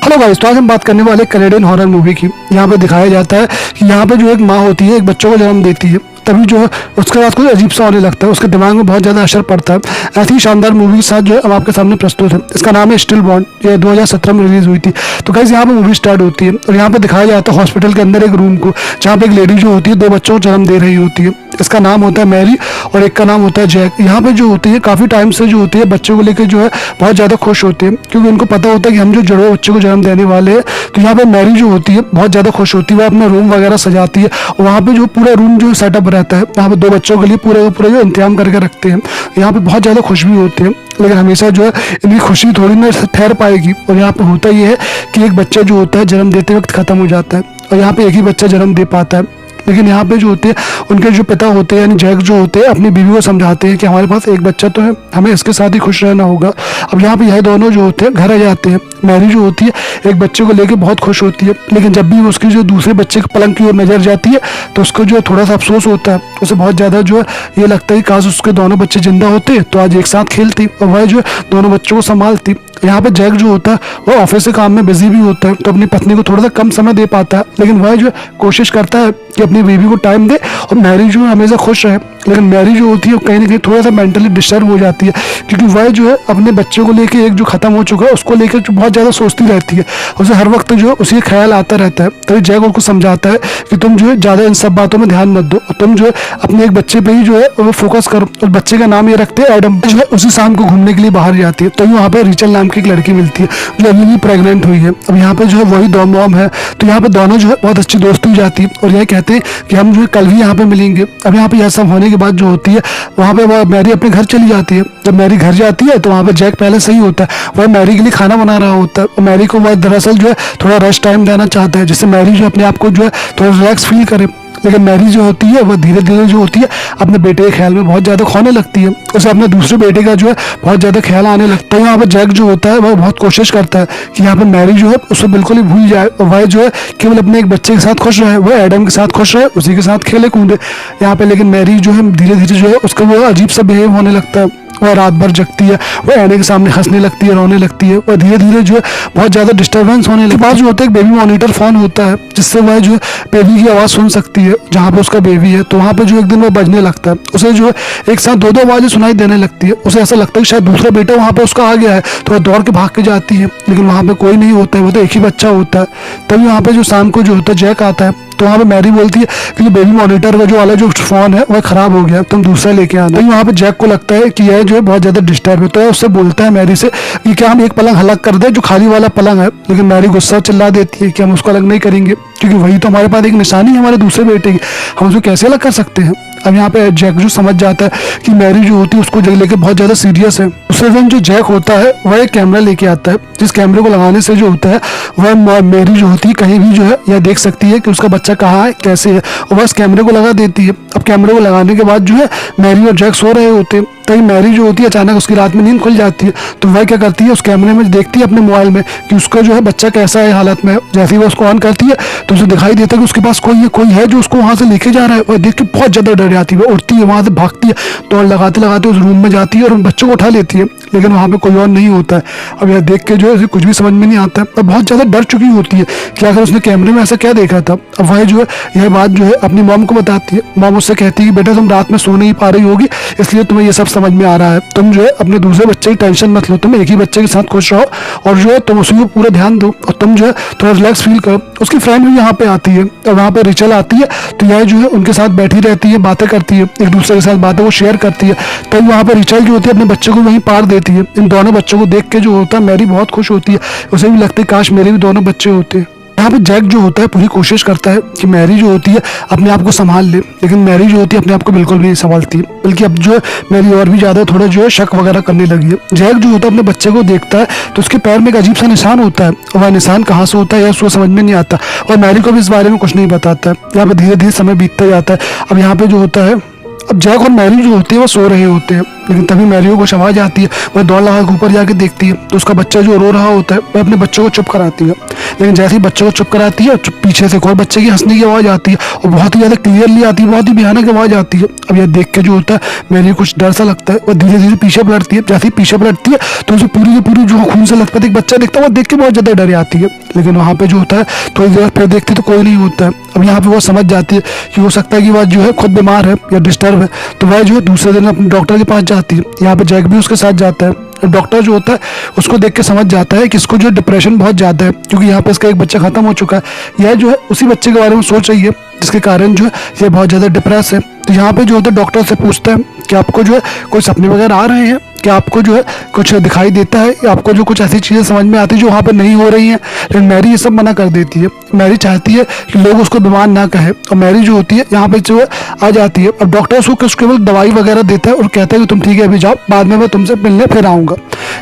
Hello guys, तो आज हम बात करने वाले कनेडियन हॉरर मूवी की। यहाँ पे दिखाया जाता है कि यहाँ पे जो एक माँ होती है, एक बच्चों को जन्म देती है, तभी जो है उसके बाद कुछ अजीब सा होने लगता है, उसके दिमाग में बहुत ज़्यादा असर पड़ता है। ऐसी ही शानदार मूवी के साथ जो है अब आपके सामने प्रस्तुत है। इसका नाम है स्टिल बॉन्ड। ये 2017 में रिलीज हुई थी। तो गाइस यहाँ पे मूवी स्टार्ट होती है और यहाँ पे दिखाया जाता है हॉस्पिटल के अंदर एक रूम को, जहाँ पे एक लेडी जो होती है दो बच्चों को जन्म दे रही होती है। इसका नाम होता है मैरी और एक का नाम होता है जैक। यहाँ पे जो होती है काफ़ी टाइम से जो होती है बच्चों को लेकर जो है बहुत ज़्यादा खुश होते हैं, क्योंकि उनको पता होता है कि हम जो जुड़वा बच्चे को जन्म देने वाले हैं। तो यहाँ पे मैरी जो होती है बहुत ज़्यादा खुश होती है, वह अपना रूम वगैरह सजाती है और वहाँ पे जो पूरा रूम जो सेटअप रहता है, यहाँ पे दो बच्चों के लिए पूरे का पूरा जो इंतजाम करके रखते हैं। यहाँ पे बहुत ज़्यादा खुश भी होते हैं, लेकिन हमेशा जो है इनकी खुशी थोड़ी ना ठहर पाएगी। और यहाँ पे होता ये है कि एक बच्चा जो होता है जन्म देते वक्त ख़त्म हो जाता है और यहाँ पे एक ही बच्चा जन्म दे पाता है। लेकिन यहाँ पे जो होते हैं उनके जो पिता होते हैं यानी जैक जो होते हैं अपनी बीवी को समझाते हैं कि हमारे पास एक बच्चा तो है, हमें इसके साथ ही खुश रहना होगा। अब यहाँ पे यह दोनों जो होते हैं घर आ जाते हैं। मैरी जो होती है एक बच्चे को लेकर बहुत खुश होती है, लेकिन जब भी उसकी जो दूसरे बच्चे के पलंग की ओर नजर जाती है तो उसको जो थोड़ा सा अफसोस होता है। उसे बहुत ज़्यादा जो है ये लगता है कि काश उसके दोनों बच्चे जिंदा होते तो आज एक साथ खेलती और वह जो है दोनों बच्चों को संभालती। यहाँ पे जैक जो होता है वो ऑफिस के काम में बिजी भी होता है, तो अपनी पत्नी को थोड़ा सा कम समय दे पाता है, लेकिन वह जो है कोशिश करता है कि अपनी बीवी को टाइम दे और मैरी जो है हमेशा खुश रहे। लेकिन मैरी जो होती है वो कहीं ना कहीं थोड़ा सा मेंटली डिस्टर्ब हो जाती है, क्योंकि वह जो है अपने बच्चे को लेकर एक जो खत्म हो चुका है उसको लेकर जो बहुत ज़्यादा सोचती रहती है। उसे हर वक्त जो है उसी ख्याल आता रहता है। तभी जैक उसको समझाता है कि तुम जो है ज़्यादा इन सब बातों में ध्यान मत दो और तुम जो है अपने एक बच्चे पे ही जो है वो फोकस करो। और बच्चे का नाम ये रखते हैं एडम। जो है उसी शाम को घूमने के लिए बाहर जाती है, तभी वहाँ पे रिचल नाम की एक लड़की मिलती है जो अभी भी प्रेग्नेंट हुई है। अब यहाँ पे जो है वही दो मॉम है, तो यहाँ पे दोनों जो है बहुत अच्छी दोस्ती हो जाती है और यह कहते हैं कि हम जो है कल ही यहाँ पे मिलेंगे। अब यहाँ पे यह सब होने के बाद जो होती है वहाँ पे वह मैरी अपने घर चली जाती है। जब मैरी घर जाती है तो वहाँ पे जैक पहले सही होता है, वह मैरी के लिए खाना बना रहा होता है और मैरी को वह दरअसल जो है थोड़ा रेस्ट टाइम देना चाहता है, जिससे मैरी जो अपने आप को जो है थोड़ा रिलैक्स फील करे। लेकिन मैरी जो होती है वह धीरे धीरे जो होती है अपने बेटे के ख्याल में बहुत ज़्यादा खोने लगती है। उसे अपने दूसरे बेटे का जो है बहुत ज़्यादा ख्याल आने लगता है। यहाँ पे जैक जो होता है वह बहुत कोशिश करता है कि यहाँ पे मैरी जो है उसे बिल्कुल ही भूल जाए और वह जो है केवल अपने एक बच्चे के साथ खुश रहे, वह एडम के साथ खुश रहे, उसी के साथ खेले कूदे यहाँ पे। लेकिन मैरी जो है धीरे धीरे जो है उसका वो अजीब सा बिहेव होने लगता है। वह रात भर जगती है, वह आईने के सामने हंसने लगती है, रोने लगती है। वह धीरे धीरे जो है बहुत ज़्यादा डिस्टर्बेंस होने लगती है। बाद जो होता है एक बेबी मॉनिटर फ़ोन होता है, जिससे वह जो है बेबी की आवाज़ सुन सकती है जहाँ पे उसका बेबी है। तो वहाँ पे जो एक दिन वह बजने लगता है, उसे जो है एक साथ दो दो आवाज़ें सुनाई देने लगती है। उसे ऐसा लगता है कि शायद दूसरा बेटा वहाँ पे उसका आ गया है, तो वह दौड़ के भाग के जाती है, लेकिन वहाँ पे कोई नहीं होता है, वो तो एक ही बच्चा होता है। तभी वहाँ पे जो शाम को जो होता है जैक आता है, तो वहाँ पे मैरी बोलती है कि बेबी मॉनिटर का जो वाला जो फ़ोन है वह ख़राब हो गया, तुम दूसरा लेके आना। तो वहाँ पे जैक को लगता है कि यह जो है बहुत ज़्यादा डिस्टर्ब है, तो उससे बोलता है मैरी से कि क्या हम एक पलंग अलग कर दें जो खाली वाला पलंग है। लेकिन मैरी गुस्सा चिल्ला देती है कि हम उसको अलग नहीं करेंगे, क्योंकि वही तो हमारे पास एक निशानी है हमारे दूसरे बेटे की, हम उसको कैसे अलग कर सकते हैं। अब यहाँ पे जैक जो समझ जाता है कि मैरी जो होती है उसको लेके बहुत ज़्यादा सीरियस है। दूसरे दिन जो जैक होता है वह एक कैमरा लेके आता है, जिस कैमरे को लगाने से जो होता है वह मैरी जो होती है कहीं भी जो है यह देख सकती है कि उसका बच्चा कहाँ है, कैसे है, और वह इस कैमरे को लगा देती है। अब कैमरे को लगाने के बाद जो है मैरी और जैक सो रहे होते हैं, तभी मैरी जो होती है अचानक उसकी रात में नींद खुल जाती है। तो वह क्या करती है उस कैमरे में देखती है अपने मोबाइल में कि उसका जो है बच्चा कैसा है हालत में। जैसे ही वो उसको ऑन करती है तो उसे दिखाई देता है कि उसके पास कोई है जो उसको वहाँ से लेके जा रहा है। और देख के बहुत ज़्यादा डर जाती है, उठती है वहाँ से, भागती है, दौड़ लगाते लगाते उस रूम में जाती है और उन बच्चों को उठा लेती है, लेकिन वहाँ पे कोई और नहीं होता है। अब यह देख के जो है कुछ भी समझ में नहीं आता है और बहुत ज़्यादा डर चुकी होती है कि आखिर उसने कैमरे में ऐसा क्या देखा था। अब वह जो है यह बात जो है अपनी मॉम को बताती है। मॉम उससे कहती है कि बेटा तुम रात में सो नहीं पा रही होगी, इसलिए तुम्हें ये सब समझ में आ रहा है। तुम जो है अपने दूसरे बच्चे की टेंशन मत लो, तुम एक ही बच्चे के साथ खुश रहो और जो है तुम उसी को पूरा ध्यान दो और तुम जो है थोड़ा रिलैक्स फील करो। उसकी फ्रेंड भी यहाँ पे आती है और वहाँ पे रिचल आती है, तो यह जो है उनके साथ बैठी रहती है, बातें करती है, एक दूसरे के साथ बातें वो शेयर करती है। तभी वहाँ पे रिचल जो होती है अपने बच्चे को वहीं पार देती है। इन दोनों बच्चों को देख के जो होता है मैरी बहुत खुश होती है, उसे भी लगता है काश मेरे भी दोनों बच्चे होते। यहाँ पे जैक जो होता है पूरी कोशिश करता है कि मैरी जो होती है अपने आप को संभाल ले, लेकिन मैरी जो होती है अपने आप को बिल्कुल भी नहीं संभालती, बल्कि अब जो है मैरी और भी ज़्यादा थोड़ा जो है शक वगैरह करने लगी है। जैक जो होता है अपने बच्चे को देखता है तो उसके पैर में एक अजीब सा निशान होता है और वह निशान कहाँ से होता है या उसको समझ में नहीं आता और मैरी को भी इस बारे में कुछ नहीं बताता है। यहाँ पे धीरे धीरे समय बीतता जाता है। अब यहाँ पे जो होता है अब जैक और मैरी जो होती है वो सो रहे होते हैं, लेकिन तभी मैरी को कुछ आवाज़ आती है। वह दौड़ लगा के ऊपर जाके देखती है तो उसका बच्चा जो रो रहा होता है वह अपने बच्चों को चुप कराती है। लेकिन जैसे ही बच्चों को चुप कराती है पीछे से एक और बच्चे की हंसने की आवाज़ आती है और बहुत ही ज़्यादा क्लियरली आती है, बहुत ही भयानक आवाज़ आती है। अब यह देख के जो होता है मैरी कुछ डर सा लगता है, वह धीरे धीरे पीछे पलटती है। जैसे ही पीछे पलटती है तो उसे पूरी की पूरी जो खून से लथपथ एक बच्चा दिखता है, वह देख के बहुत ज़्यादा डर आती है। लेकिन वहाँ पे जो होता है थोड़ी देर फिर देखती तो कोई नहीं होता है। अब यहाँ पे वो समझ जाती है कि हो सकता है कि वह जो है खुद बीमार है या डिस्टर्ब है, तो वह जो है दूसरे दिन अपने डॉक्टर के पास जाती है। यहाँ पे जैक भी उसके साथ जाता है। डॉक्टर जो होता है उसको देख के समझ जाता है कि इसको जो डिप्रेशन बहुत ज़्यादा है, क्योंकि यहाँ पे इसका एक बच्चा खत्म हो चुका है। यह जो है उसी बच्चे के बारे में सोच रही है जिसके कारण जो है ये बहुत ज़्यादा डिप्रेस है। तो यहाँ पे जो होता है डॉक्टर से पूछता है कि आपको जो है कोई सपने वगैरह आ रहे हैं, कि आपको जो है कुछ दिखाई देता है, या आपको जो कुछ ऐसी चीज़ें समझ में आती है जो वहाँ पे नहीं हो रही हैं। लेकिन मैरी ये सब मना कर देती है। मैरी चाहती है कि लोग उसको बीमार ना कहे, और मैरी जो होती है यहाँ पे जो है आ जाती है। अब डॉक्टर उसको केवल दवाई वगैरह देता है और कहता है कि तुम ठीक है अभी जाओ, बाद में मैं तुमसे मिलने फिर आऊँगा।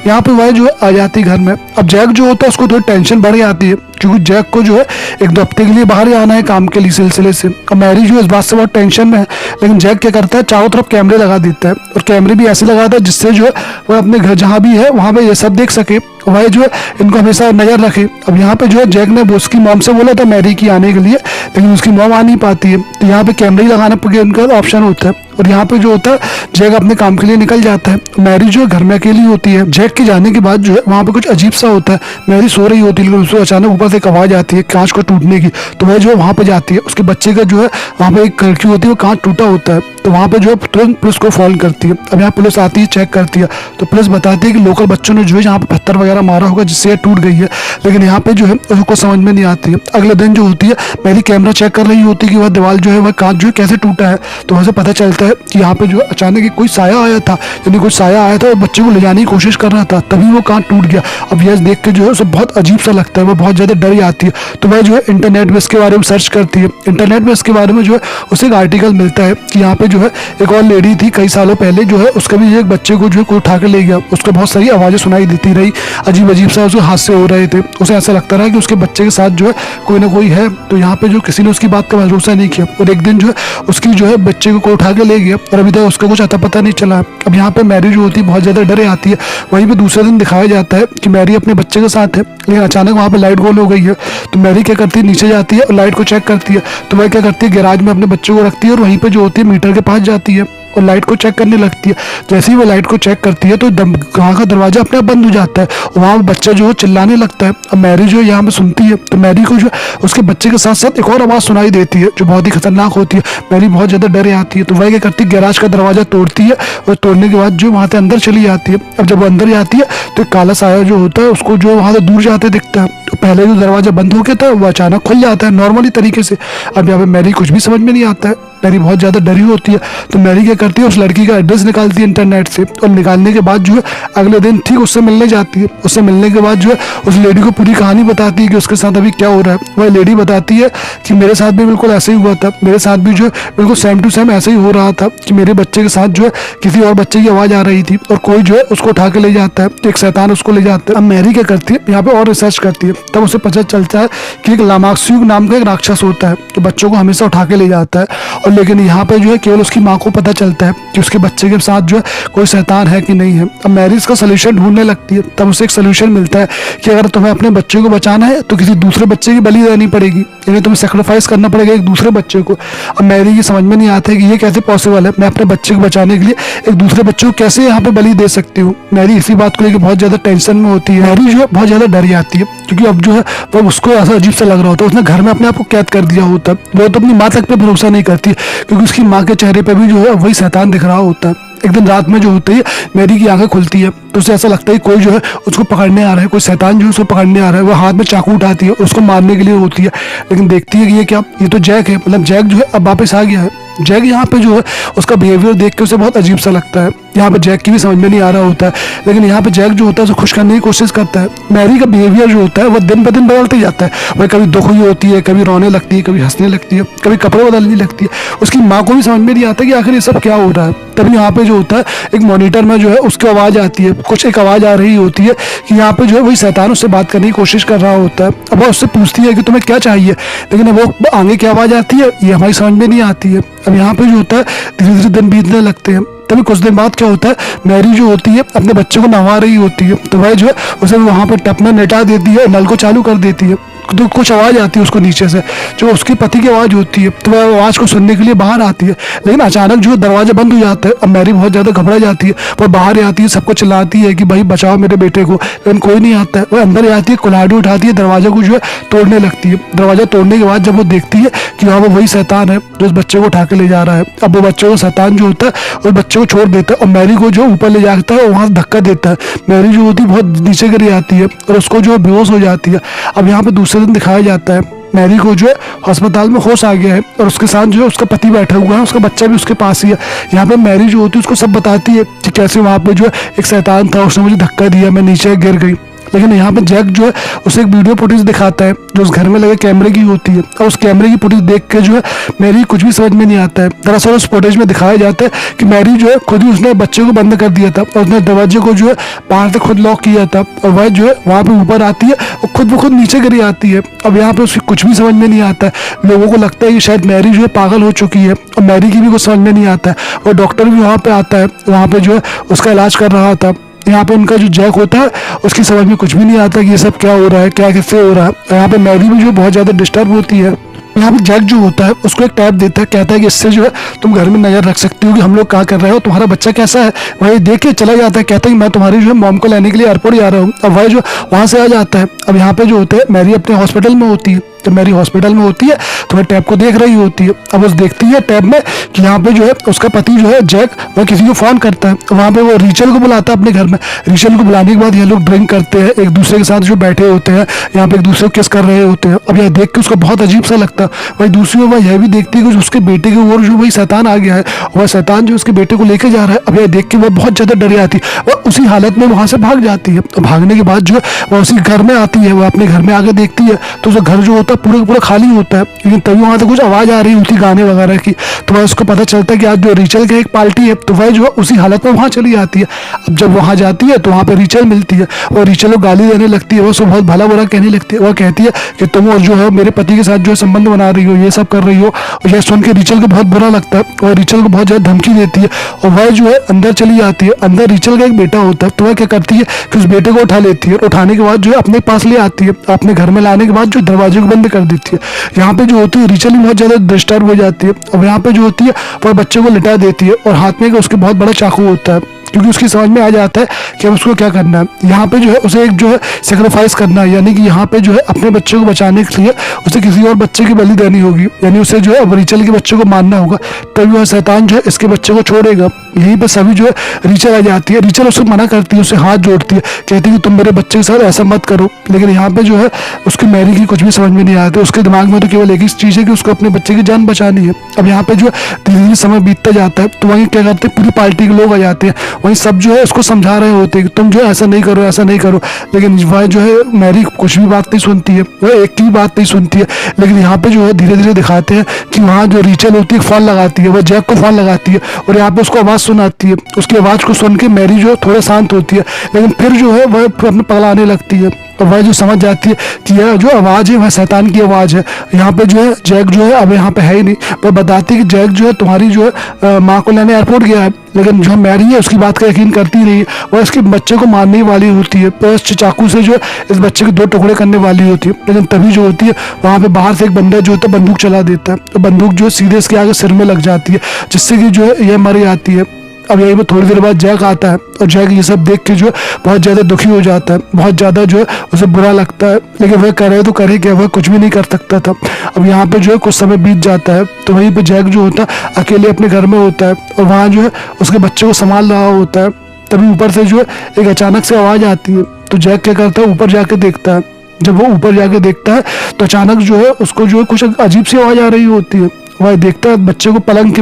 यहाँ पे वह जो है आ जाती है घर में। अब जैक जो होता है उसको थोड़ी टेंशन बढ़ जाती है, क्योंकि जैक को जो है 1-2 हफ्ते के लिए बाहर ही आना है काम के लिए सिलसिले से। और मैरी जो है इस बात से बहुत टेंशन में है। लेकिन जैक क्या करता है, चारों तरफ कैमरे लगा देता है, और कैमरे भी ऐसे लगाता है जिससे जो है वह अपने घर जहाँ भी है वहाँ पे ये सब देख सके, वह जो है इनको हमेशा नजर रखे। अब यहाँ पे जो है जैक ने उसकी मॉम से बोला था मैरी की आने के लिए, लेकिन उसकी मॉम आ नहीं पाती है। तो यहाँ पे कैमरे ही लगाना उनका ऑप्शन होता है। और यहाँ पे जो होता है जैक अपने काम के लिए निकल जाता है। मैरी जो है घर में अकेली होती है। जैक के जाने के बाद जो है वहाँ पे कुछ अजीब सा होता है। मैरी सो रही होती है, लेकिन उसको अचानक ऊपर से एक आवाज़ आती है कांच को टूटने की। तो वह जो है वहाँ पे जाती है। उसके बच्चे का जो है वहाँ पे एक खिड़की होती है, वो कांच टूटा होता है। तो वहाँ पे जो है तुरंत पुलिस को फोन करती है। अब यहाँ पुलिस आती है, चेक करती है, तो पुलिस बताती है कि लोकल बच्चों ने जो है यहाँ पे पत्थर वगैरह मारा होगा जिससे टूट गई है। लेकिन यहाँ पे जो है उसको समझ में नहीं आती है। अगले दिन जो होती है मैरी कैमरा चेक कर रही होती है कि वह दीवार जो है वह कांच जो है कैसे टूटा है। तो वहाँ से पता चलता है कि यहाँ पे जो अचानक एक कोई साया आया था, यानी कुछ साया आया था और बच्चे को ले जाने की कोशिश कर रहा था, तभी वो कांच टूट गया। अब यह देख के जो है उसे बहुत अजीब सा लगता है, वह बहुत ज़्यादा डर जाती है। तो वह जो है इंटरनेट में इसके बारे में सर्च करती है। इंटरनेट में इसके बारे में जो है उसे एक आर्टिकल मिलता है कि यहाँ पे जो है एक और लेडी थी कई सालों पहले, जो है उसका भी एक बच्चे को जो है कोई उठा के ले गया। उसको बहुत सारी आवाज़ें सुनाई देती रही, अजीब अजीब सा उसके हादसे हो रहे थे। उसे ऐसा लगता रहा कि उसके बच्चे के साथ जो है कोई ना कोई है। तो यहाँ पे जो किसी ने उसकी बात का भरोसा नहीं किया, और एक दिन जो है उसकी जो है बच्चे को कोई उठा के ले गया और अभी तक उसका कुछ अता पता नहीं चला। अब यहाँ पे मैरी जो होती है बहुत ज़्यादा डरे आती है। वहीं पे दूसरे दिन दिखाया जाता है कि मैरी अपने बच्चे के साथ है, लेकिन अचानक वहाँ पे लाइट गोल हो गई है। तो मैरी क्या करती है, नीचे जाती है और लाइट को चेक करती है। तो वह क्या करती है, गैराज में अपने बच्चे को रखती है और वहीं पे जो होती है मीटर के पास जाती है और लाइट को चेक करने लगती है। जैसे ही वो लाइट को चेक करती है तो वहाँ का दरवाजा अपने आप बंद हो जाता है और वहाँ बच्चा जो है चिल्लाने लगता है। अब मैरी जो है यहाँ पे सुनती है, तो मैरी को जो उसके बच्चे के साथ साथ एक और आवाज़ सुनाई देती है जो बहुत ही खतरनाक होती है। मैरी बहुत ज़्यादा डर आती है। तो वह क्या करती है, गैराज का दरवाजा तोड़ती है और तोड़ने के बाद जो वहाँ से अंदर चली जाती है। अब जब वो अंदर जाती है तो काला साया जो होता है उसको जो वहाँ से दूर जाते दिखता है। तो पहले जो दरवाजा बंद हो गया था वो अचानक खुल जाता है नॉर्मली तरीके से। अब यहाँ पे मैरी कुछ भी समझ में नहीं आता है, मैरी बहुत ज़्यादा डरी होती है। तो मैरी क्या करती है, उस लड़की का एड्रेस निकालती है इंटरनेट से, और निकालने के बाद जो है अगले दिन ठीक उससे मिलने जाती है। उससे मिलने के बाद जो है उस लेडी को पूरी कहानी बताती है कि उसके साथ अभी क्या हो रहा है। वह लेडी बताती है कि मेरे साथ भी बिल्कुल ऐसे ही हुआ था, मेरे साथ भी जो है बिल्कुल सेम टू सेम ऐसे ही हो रहा था कि मेरे बच्चे के साथ जो है किसी और बच्चे की आवाज़ आ रही थी और कोई जो है उसको उठा के ले जाता है, एक शैतान उसको ले जाता है। अब मैरी क्या करती है, यहाँ पे और रिसर्च करती है, तब उसे पता चलता है कि एक लामाक्स्यूग नाम का एक राक्षस होता है जो बच्चों को हमेशा उठा के ले जाता है। और लेकिन यहाँ पे जो है केवल उसकी माँ को पता चलता है कि उसके बच्चे के साथ जो है कोई शैतान है कि नहीं है। अब मैरी इसका सोल्यूशन ढूंढने लगती है, तब उसे एक सोल्यूशन मिलता है कि अगर तुम्हें अपने बच्चे को बचाना है तो किसी दूसरे बच्चे की बलि देनी पड़ेगी, यानी तुम्हें सेक्रीफाइस करना पड़ेगा एक दूसरे बच्चे को। अब मैरी की समझ में नहीं आता है कि ये कैसे पॉसिबल है, मैं अपने बच्चे को बचाने के लिए एक दूसरे बच्चे को कैसे यहाँ पे बलि दे सकती हूँ। मैरी इसी बात को लेकर बहुत ज्यादा टेंशन में होती है। मैरी जो है बहुत ज्यादा डर जाती है, क्योंकि अब जो है वो उसको ऐसा अजीब सा लग रहा होता है, उसने घर में अपने आप को कैद कर दिया होता है। वो तो अपनी माँ तक पे भरोसा नहीं करती, क्योंकि उसकी माँ के चेहरे पे भी जो है वही शैतान दिख रहा होता है। एक दिन रात में जो होती है मैरी की आंखें खुलती है तो उसे ऐसा लगता है कोई जो है उसको पकड़ने आ रहा है, कोई शैतान जो है उसको पकड़ने आ रहा है। वो हाथ में चाकू उठाती है, उसको मारने के लिए होती है, लेकिन देखती है कि ये क्या, ये तो जैक है, मतलब जैक जो है अब वापस आ गया है। जैक यहाँ पे जो है उसका बिहेवियर देख के उसे बहुत अजीब सा लगता है। यहाँ पे जैक की भी समझ में नहीं आ रहा होता है, लेकिन यहाँ पे जैक जो होता है उसे खुश करने की कोशिश करता है। मैरी का बिहेवियर जो होता है वह दिन ब दिन बदलते जाता है। वह कभी दुखी होती है, कभी रोने लगती है, कभी हंसने लगती है, कभी कपड़े बदलने लगती है। उसकी माँ को भी समझ में नहीं आता कि आखिर ये सब क्या हो रहा है। तभी यहाँ पे जो होता है एक मॉनिटर में जो है उसकी आवाज़ आती है कुछ एक आवाज़ आ रही होती है कि यहाँ पे जो है वही शैतान उससे बात करने की कोशिश कर रहा होता है। अब वो उससे पूछती है कि तुम्हें क्या चाहिए, लेकिन वो आगे क्या आवाज़ आती है ये हमारी समझ में नहीं आती है। अब यहाँ पे जो होता है धीरे धीरे दिन बीतने लगते हैं। तभी कुछ दिन बाद क्या होता है, मैरी जो होती है अपने बच्चे को नहवा रही होती है, तो वह जो है उसे वहाँ पर टप में लेटा देती है, नल को चालू कर देती है। तो कुछ आवाज़ आती है उसको नीचे से, जो उसके पति की आवाज़ होती है, तो वह आवाज़ को सुनने के लिए बाहर आती है। लेकिन अचानक जो दरवाजा बंद हो जाता है। अब मैरी बहुत ज़्यादा घबरा जाती है, वह बाहर आती है, सबको चिल्लाती है कि भाई बचाओ मेरे बेटे को, लेकिन कोई नहीं आता है। वह अंदर आती है, कुल्हाड़ी उठाती है, दरवाजा को जो है तोड़ने लगती है। दरवाजा तोड़ने के बाद जब वो देखती है कि हाँ वो वही शैतान है जो उस बच्चे को उठा के ले जा रहा है। अब वो बच्चे को शैतान जो होता है उस बच्चे को छोड़ देता है और मैरी को जो ऊपर ले जाता है और वहाँ धक्का देता है। मैरी जो होती है बहुत नीचे गिर जाती है और उसको जो है बेहोश हो जाती है। अब यहाँ पे दूसरे दिन दिखाया जाता है मैरी को जो है अस्पताल में होश आ गया है और उसके साथ जो है उसका पति बैठा हुआ है, उसका बच्चा भी उसके पास ही है। यहाँ पे मैरी जो होती है उसको सब बताती है कि कैसे वहाँ पे जो है एक शैतान था, उसने मुझे धक्का दिया, मैं नीचे गिर गई। लेकिन यहाँ पे जैक जो है उसे एक वीडियो फुटेज दिखाता है जो उस घर में लगे कैमरे की होती है, और उस कैमरे की फुटेज देख के जो है मैरी कुछ भी समझ में नहीं आता है। दरअसल उस फुटेज में दिखाया जाता है कि मैरी जो है खुद ही उसने बच्चे को बंद कर दिया था और उसने दरवाजे को जो है बाहर से खुद लॉक किया था, और वह जो है वहाँ पे ऊपर आती है और खुद ब खुद नीचे गिरी आती है। अब यहाँ पे उसकी कुछ भी समझ में नहीं आता है। लोगों को लगता है कि शायद मैरी जो है पागल हो चुकी है और मैरी की भी कुछ समझ में नहीं आता है। और डॉक्टर भी वहाँ पे आता है, वहाँ पे जो है उसका इलाज कर रहा था। यहाँ पे उनका जो जैक होता है उसकी समझ में कुछ भी नहीं आता कि ये सब क्या हो रहा है, क्या कैसे हो रहा है। यहाँ पे मैरी भी जो बहुत ज़्यादा डिस्टर्ब होती है। यहाँ पे जैक जो होता है उसको एक टैब देता है, कहता है कि इससे जो है तुम घर में नजर रख सकती हो कि हम लोग क्या कर रहे हो, तुम्हारा बच्चा कैसा है। वही देख के चला जाता है, कहता है कि मैं तुम्हारी जो है मॉम को लेने के लिए एयरपोर्ट जा रहा हूँ। अब वह जो वहाँ से आ जाता है। अब यहाँ पे जो होता है मैरी अपने हॉस्पिटल में होती है। तो मैरी हॉस्पिटल में होती है तो वह टैब को देख रही होती है। अब उस देखती है टैब में कि यहाँ पे जो है उसका पति जो है जैक वह किसी को फ़ोन करता है। वहाँ पे वो रीचल को बुलाता है अपने घर में। रीचल को बुलाने के बाद ये लोग ड्रिंक करते हैं, एक दूसरे के साथ जो बैठे होते हैं, यहाँ पे एक दूसरे को किस कर रहे होते हैं। अब यह देख के उसको बहुत अजीब सा लगता है। वही दूसरी ओर वह यह भी देखती है कि उसके बेटे के ओर जो वही शैतान आ गया है, वह शैतान जो उसके बेटे को लेके जा रहा है। अब यह देख के वह बहुत ज़्यादा डर जाती है, वह उसी हालत में वहाँ से भाग जाती है। तो भागने के बाद जो है वह उसी घर में आती है, वह अपने घर में आके देखती है तो उसका घर जो होता है पूरा पूरा खाली होता है। लेकिन तभी वहाँ से कुछ आवाज़ आ रही होती गाने वगैरह की, तो वह उसको पता चलता है कि आज जो रिचल की एक पार्टी है, तो वह जो है उसी हालत में वहाँ चली जाती है। अब जब वहाँ जाती है तो वहाँ पे रिचल मिलती है और रिचल को गाली देने लगती है, वो उसको बहुत भला बुरा कहने लगती है। वह कहती है कि तुम और जो है मेरे पति के साथ जो है संबंध बना रही हो, ये सब कर रही हो। और यह सुन के रिचल को बहुत बुरा लगता है और रिचल को बहुत ज़्यादा धमकी देती है और वह जो है अंदर चली जाती है। अंदर रिचल का एक बेटा होता है, तो वह क्या करती है कि उस बेटे को उठा लेती है। उठाने के बाद जो है अपने पास ले आती है, अपने घर में लाने के बाद जो दरवाजे को बंद कर देती है। यहाँ पे जो होती है रिचल भी बहुत ज़्यादा डिस्टर्ब हो जाती है। अब यहाँ पे जो होती है वह बच्चे को लिटा देती है और हाथ में उसके बहुत बड़ा चाकू होता है, क्योंकि उसकी समझ में आ जाता है कि अब उसको क्या करना है। यहाँ पे जो है उसे एक जो है सेक्रीफाइस करना है, यानी कि यहाँ पे जो है अपने बच्चे को बचाने के लिए उसे किसी और बच्चे की बलि देनी होगी, यानी उसे जो है अब रिचल के बच्चे को मारना होगा, तभी वह शैतान जो है इसके बच्चे को छोड़ेगा। यहीं पे सभी जो है रिचल आ जाती है। रिचल उसे मना करती है, उसे हाथ जोड़ती है, कहती है कि तुम मेरे बच्चे के साथ ऐसा मत करो। लेकिन यहाँ पे जो है उसकी मैरी की कुछ भी समझ में नहीं आती, उसके दिमाग में तो केवल एक ही चीज़ है कि उसको अपने बच्चे की जान बचानी है। अब यहाँ पे जो है धीरे धीरे समय बीतता जाता है, तो वहीं क्या करते हैं पूरी पार्टी के लोग आ जाते हैं। वहीं सब जो है उसको समझा रहे होते हैं कि तुम जो है ऐसा नहीं करो, ऐसा नहीं करो। लेकिन वह जो है मैरी कुछ भी बात नहीं सुनती है, वह एक की बात नहीं सुनती है। लेकिन यहाँ पे जो है धीरे धीरे दिखाते हैं कि वहाँ जो रिचल होती है फ़ोन लगाती है, वह जैक को फ़ोन लगाती है और यहाँ पे उसको आवाज़ सुनाती है। उसकी आवाज़ को सुन के मैरी जो है थोड़ा शांत होती है, लेकिन फिर जो है वह अपने पगलाने लगती है। तो वह जो समझ जाती है कि यह जो आवाज़ है वह शैतान की आवाज़ है। यहाँ पे जो है जैक जो है अब यहाँ पे है ही नहीं। वह बताती है कि जैक जो है तुम्हारी जो है माँ को लेने एयरपोर्ट गया है, लेकिन जो मैरी है उसकी बात का यकीन करती नहीं है। वह इसके बच्चे को मारने वाली होती है, तो इस चाकू से जो है इस बच्चे के 2 टुकड़े करने वाली होती है। लेकिन तभी जो होती है वहाँ पे बाहर से एक बंदा जो होता है बंदूक चला देता है, तो बंदूक जो है सीधे इसके आगे सिर में लग जाती है, जिससे कि जो है यह मर जाती है। अब यहीं पर थोड़ी देर बाद जैक आता है और जैक ये सब देख के जो है बहुत ज़्यादा दुखी हो जाता है, बहुत ज़्यादा जो है उसे बुरा लगता है। लेकिन वह करे तो करे क्या, वह कुछ भी नहीं कर सकता था। अब यहाँ पे जो है कुछ समय बीत जाता है, तो वहीं पे जैक जो होता है अकेले अपने घर में होता है और वहाँ जो है उसके बच्चे को संभाल रहा होता है। तभी ऊपर से जो है एक अचानक से आवाज़ आती है, तो जैक क्या करता है ऊपर जाके देखता है। जब वो ऊपर जाके देखता है तो अचानक जो है उसको जो है कुछ अजीब सी आवाज़ आ रही होती है। वह देखता है बच्चे को पलंग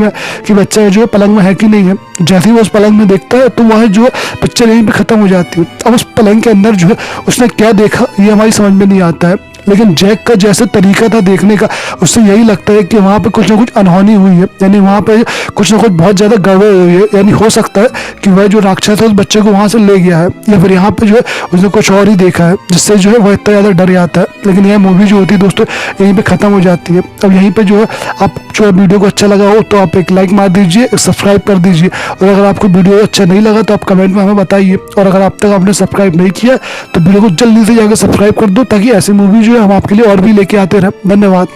कि बच्चा जो है पलंग में है कि नहीं है। जैसे ही वो उस पलंग में देखता है तो वह जो है पिक्चर यहीं पे ख़त्म हो जाती है। अब उस पलंग के अंदर जो है उसने क्या देखा ये हमारी समझ में नहीं आता है, लेकिन जैक का जैसे तरीका था देखने का, उससे यही लगता है कि वहाँ पे कुछ ना कुछ अनहोनी हुई है, यानी वहाँ पे कुछ ना कुछ बहुत ज़्यादा गड़बड़ हुई है। यानी हो सकता है कि वह जो राक्षस है उस बच्चे को वहाँ से ले गया है, या फिर यहाँ पे जो है उसने कुछ और ही देखा है जिससे जो है वह इतना ज़्यादा डर जाता है। लेकिन यह मूवी जो होती है दोस्तों यहीं पे ख़त्म हो जाती है। अब यहीं पे जो है आप जो वीडियो को अच्छा लगा हो तो आप एक लाइक मार दीजिए, सब्सक्राइब कर दीजिए, और अगर आपको वीडियो अच्छा नहीं लगा तो आप कमेंट में हमें बताइए। और अगर अब तक आपने सब्सक्राइब नहीं किया तो वीडियो को जल्दी से जाकर सब्सक्राइब कर दो, ताकि ऐसी मूवी जो है हम आपके लिए और भी लेके आते रहें। धन्यवाद।